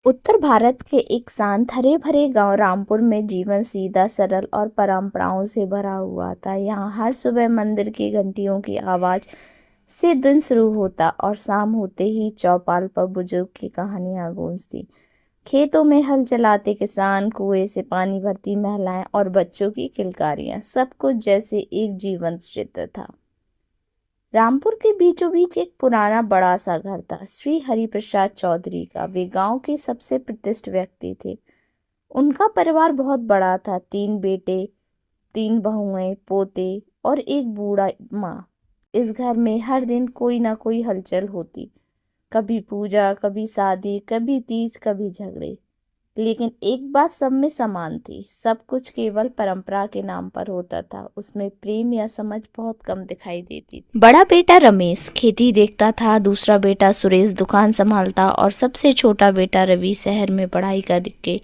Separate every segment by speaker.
Speaker 1: उत्तर भारत के एक शांत हरे भरे गांव रामपुर में जीवन सीधा सरल और परंपराओं से भरा हुआ था। यहाँ हर सुबह मंदिर की घंटियों की आवाज से दिन शुरू होता और शाम होते ही चौपाल पर बुजुर्ग की कहानियां गूंजती। खेतों में हल चलाते किसान, कुएं से पानी भरती महिलाएं और बच्चों की किलकारियां, सब कुछ जैसे एक जीवंत चित्र था। रामपुर के बीचों बीच एक पुराना बड़ा सा घर था, श्री हरिप्रसाद चौधरी का। वे गांव के सबसे प्रतिष्ठित व्यक्ति थे। उनका परिवार बहुत बड़ा था, 3 बेटे, 3 बहुएं, पोते और एक बूढ़ा माँ। इस घर में हर दिन कोई ना कोई हलचल होती, कभी पूजा, कभी शादी, कभी तीज, कभी झगड़े। लेकिन एक बात सब में समान थी, सब कुछ केवल परंपरा के नाम पर होता था। उसमें प्रेम या समझ बहुत कम दिखाई देती थी। बड़ा बेटा रमेश खेती देखता था, दूसरा बेटा सुरेश दुकान संभालता और सबसे छोटा बेटा रवि शहर में पढ़ाई करके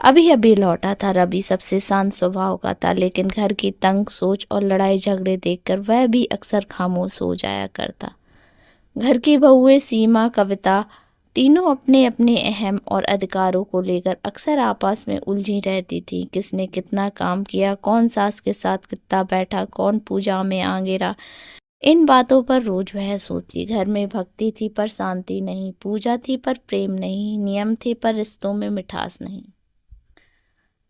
Speaker 1: अभी अभी लौटा था। रवि सबसे शांत स्वभाव का था, लेकिन घर की तंग सोच और लड़ाई झगड़े देखकर वह भी अक्सर खामोश हो जाया करता। घर की बहुएं सीमा, कविता, तीनों अपने अपने अहम और अधिकारों को लेकर अक्सर आपस में उलझी रहती थी। किसने कितना काम किया, कौन सास के साथ कितना बैठा, कौन पूजा में आगे रहा, इन बातों पर रोज बहस होती। घर में भक्ति थी पर शांति नहीं, पूजा थी पर प्रेम नहीं, नियम थे पर रिश्तों में मिठास नहीं।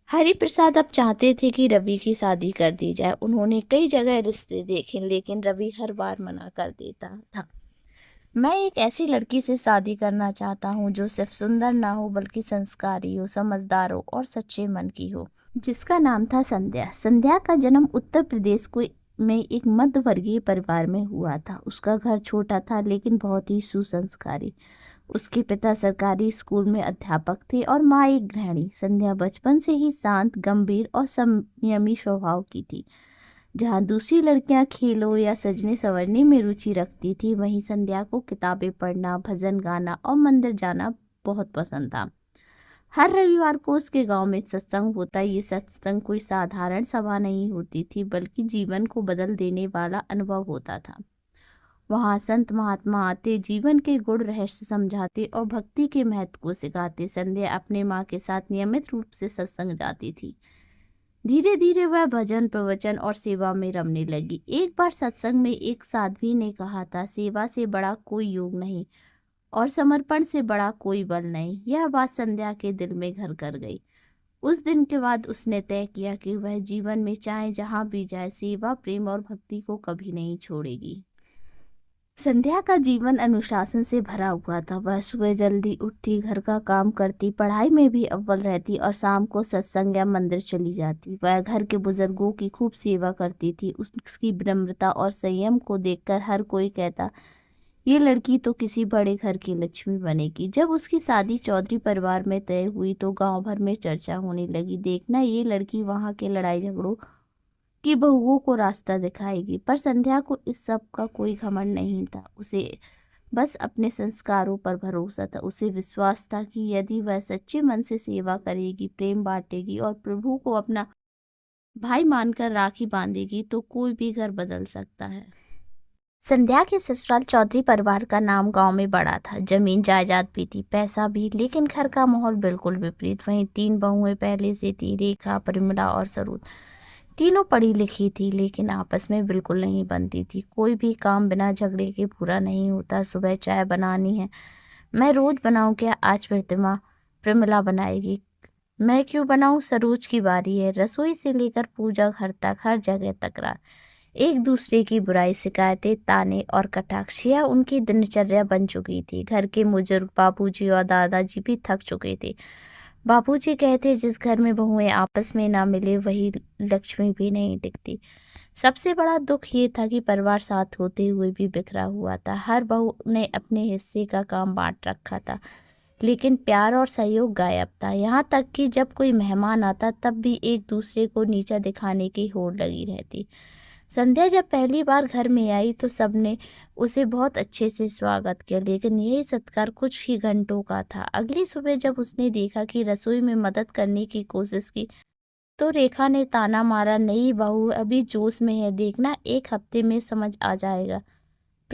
Speaker 1: हरि प्रसाद अब चाहते थे कि रवि की शादी कर दी जाए। उन्होंने कई जगह रिश्ते देखे, लेकिन रवि हर बार मना कर देता था। मैं एक ऐसी लड़की से शादी करना चाहता हूँ जो सिर्फ सुंदर ना हो बल्कि संस्कारी हो, समझदार हो और सच्चे मन की हो। जिसका नाम था संध्या। संध्या का जन्म उत्तर प्रदेश में एक मध्य वर्गीय परिवार में हुआ था। उसका घर छोटा था लेकिन बहुत ही सुसंस्कारी। उसके पिता सरकारी स्कूल में अध्यापक थे और माँ एक गृहिणी। संध्या बचपन से ही शांत, गंभीर और संयमी स्वभाव की थी। जहाँ दूसरी लड़कियां खेलों या सजने संवरने में रुचि रखती थी, वहीं संध्या को किताबें पढ़ना, भजन गाना और मंदिर जाना बहुत पसंद था। हर रविवार को उसके गांव में सत्संग होता। ये सत्संग कोई साधारण सभा नहीं होती थी, बल्कि जीवन को बदल देने वाला अनुभव होता था। वहाँ संत महात्मा आते, जीवन के गुण रहस्य समझाते और भक्ति के महत्व को सिखाते। संध्या अपने माँ के साथ नियमित रूप से सत्संग जाती थी। धीरे धीरे वह भजन, प्रवचन और सेवा में रमने लगी। एक बार सत्संग में एक साध्वी ने कहा था, सेवा से बड़ा कोई योग नहीं और समर्पण से बड़ा कोई बल नहीं। यह बात संध्या के दिल में घर कर गई। उस दिन के बाद उसने तय किया कि वह जीवन में चाहे जहां भी जाए, सेवा, प्रेम और भक्ति को कभी नहीं छोड़ेगी। संध्या का जीवन अनुशासन से भरा हुआ था। वह सुबह जल्दी उठती, घर का काम करती, पढ़ाई में भी अव्वल रहती और शाम को सत्संग या मंदिर चली जाती। वह घर के बुजुर्गों की खूब सेवा करती थी। उसकी विनम्रता और संयम को देखकर हर कोई कहता, ये लड़की तो किसी बड़े घर की लक्ष्मी बनेगी। जब उसकी शादी चौधरी परिवार में तय हुई तो गांव भर में चर्चा होने लगी, देखना ये लड़की वहां के लड़ाई झगड़ों की बहुओं को रास्ता दिखाएगी। पर संध्या को इस सब का कोई घमंड नहीं था। उसे बस अपने संस्कारों पर भरोसा था। उसे विश्वास था कि यदि वह सच्चे मन से सेवा करेगी, प्रेम बांटेगी और प्रभु को अपना भाई मानकर राखी बांधेगी तो कोई भी घर बदल सकता है। संध्या के ससुराल चौधरी परिवार का नाम गांव में बड़ा था। जमीन जायदाद भी थी, पैसा भी, लेकिन घर का माहौल बिल्कुल विपरीत। वहीं 3 बहुएं पहले से थी, रेखा, परिमला और सरूद। तीनों पढ़ी लिखी थी, लेकिन आपस में बिल्कुल नहीं बनती थी। कोई भी काम बिना झगड़े के पूरा नहीं होता। सुबह चाय बनानी है, मैं रोज बनाऊं क्या? आज प्रमिला बनाएगी। मैं क्यों बनाऊं? सरोज की बारी है। रसोई से लेकर पूजा घर तक हर जगह तकरार, एक दूसरे की बुराई, शिकायतें, ताने और कटाक्ष, यह उनकी दिनचर्या बन चुकी थी। घर के बुजुर्ग बाबूजी और दादाजी भी थक चुके थे। बाबूजी कहते, जिस घर में बहुएं आपस में ना मिले वही लक्ष्मी भी नहीं टिकती। सबसे बड़ा दुख ये था कि परिवार साथ होते हुए भी बिखरा हुआ था। हर बहू ने अपने हिस्से का काम बांट रखा था, लेकिन प्यार और सहयोग गायब था। यहाँ तक कि जब कोई मेहमान आता तब भी एक दूसरे को नीचा दिखाने की होड़ लगी रहती। संध्या जब पहली बार घर में आई तो सबने उसे बहुत अच्छे से स्वागत किया, लेकिन यही सत्कार कुछ ही घंटों का था। अगली सुबह जब उसने देखा कि रसोई में मदद करने की कोशिश की तो रेखा ने ताना मारा, नई बहू अभी जोश में है, देखना एक हफ्ते में समझ आ जाएगा।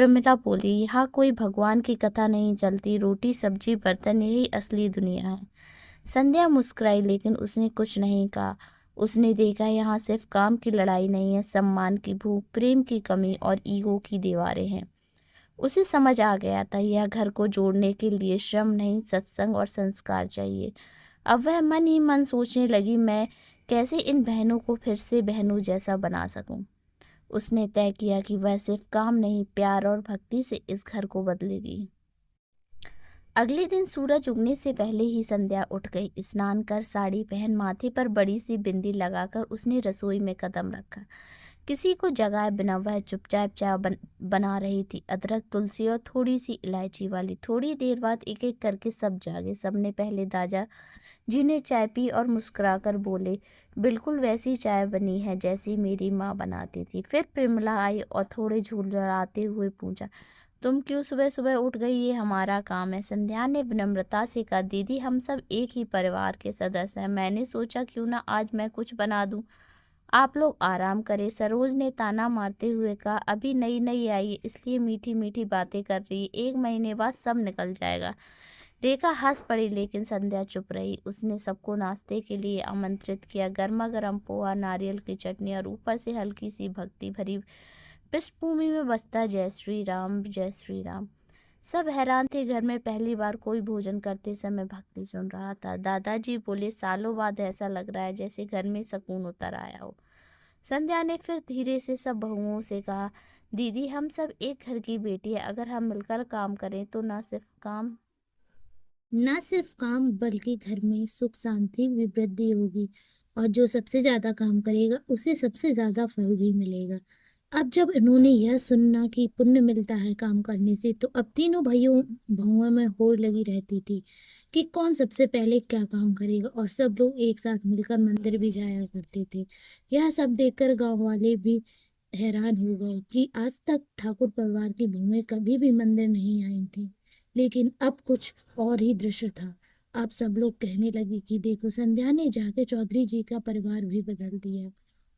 Speaker 1: प्रमिला बोली, यहाँ कोई भगवान की कथा नहीं चलती, रोटी सब्जी बर्तन यही असली दुनिया है। संध्या मुस्कुराई लेकिन उसने कुछ नहीं कहा। उसने देखा यहाँ सिर्फ काम की लड़ाई नहीं है, सम्मान की भूख, प्रेम की कमी और ईगो की दीवारें हैं। उसे समझ आ गया था यह घर को जोड़ने के लिए श्रम नहीं, सत्संग और संस्कार चाहिए। अब वह मन ही मन सोचने लगी, मैं कैसे इन बहनों को फिर से बहनों जैसा बना सकूं। उसने तय किया कि वह सिर्फ काम नहीं, प्यार और भक्ति से इस घर को बदलेगी। अगले दिन सूरज उगने से पहले ही संध्या उठ गई। स्नान कर, साड़ी पहन, माथे पर बड़ी सी बिंदी लगाकर उसने रसोई में कदम रखा। किसी को जगाए बिना वह चुपचाप चाय बना रही थी, अदरक, तुलसी और थोड़ी सी इलायची वाली। थोड़ी देर बाद एक एक करके सब जागे। सबने पहले दादा जी ने चाय पी और मुस्कुराकर बोले, बिल्कुल वैसी चाय बनी है जैसी मेरी माँ बनाती थी। फिर प्रेमला आई और थोड़े झुलझुलाते हुए पूछा, तुम क्यों सुबह सुबह उठ गई? ये हमारा काम है। संध्या ने विनम्रता से कहा, दीदी हम सब एक ही परिवार के सदस्य हैं, मैंने सोचा क्यों ना आज मैं कुछ बना दूं, आप लोग आराम करें। सरोज ने ताना मारते हुए कहा, अभी नई नई आई इसलिए मीठी मीठी बातें कर रही, 1 महीने बाद सब निकल जाएगा। रेखा हंस पड़ी लेकिन संध्या चुप रही। उसने सबको नाश्ते के लिए आमंत्रित किया, गर्मा गर्म पोहा, नारियल की चटनी और ऊपर से हल्की सी भक्ति भरी पृष्ठभूमि में बजता जय श्री राम जय श्री राम। सब हैरान थे, घर में पहली बार कोई भोजन करते समय भक्ति सुन रहा था। दादाजी बोले, सालों बाद ऐसा लग रहा है जैसे घर में सुकून उतर आया हो। संध्या ने फिर धीरे से सब बहुओं से कहा, दीदी हम सब एक घर की बेटी है, अगर हम मिलकर काम करें तो
Speaker 2: ना सिर्फ काम बल्कि घर में सुख शांति भी वृद्धि होगी। और जो सबसे ज्यादा काम करेगा उसे सबसे ज्यादा फल भी मिलेगा। अब जब इन्होंने यह सुनना कि पुण्य मिलता है काम करने से, तो अब तीनों भाइयों बहुओं में होड़ लगी रहती थी कि कौन सबसे पहले क्या काम करेगा। और सब लोग एक साथ मिलकर मंदिर भी जाया करते थे। यह सब देखकर गांव वाले भी हैरान हो गए कि आज तक ठाकुर परिवार की बहुएं कभी भी मंदिर नहीं आई थी। लेकिन अब कुछ और ही दृश्य था। अब सब लोग कहने लगे कि देखो, संध्या ने जाके चौधरी जी का परिवार भी बदल दिया।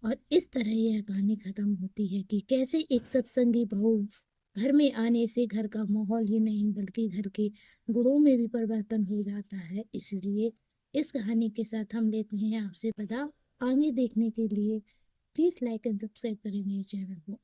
Speaker 2: और इस तरह यह कहानी खत्म होती है कि कैसे एक सत्संगी बहू घर में आने से घर का माहौल ही नहीं बल्कि घर के गुणों में भी परिवर्तन हो जाता है। इसलिए इस कहानी के साथ हम लेते हैं आपसे विदा। आगे देखने के लिए प्लीज लाइक एंड सब्सक्राइब करें मेरे चैनल को।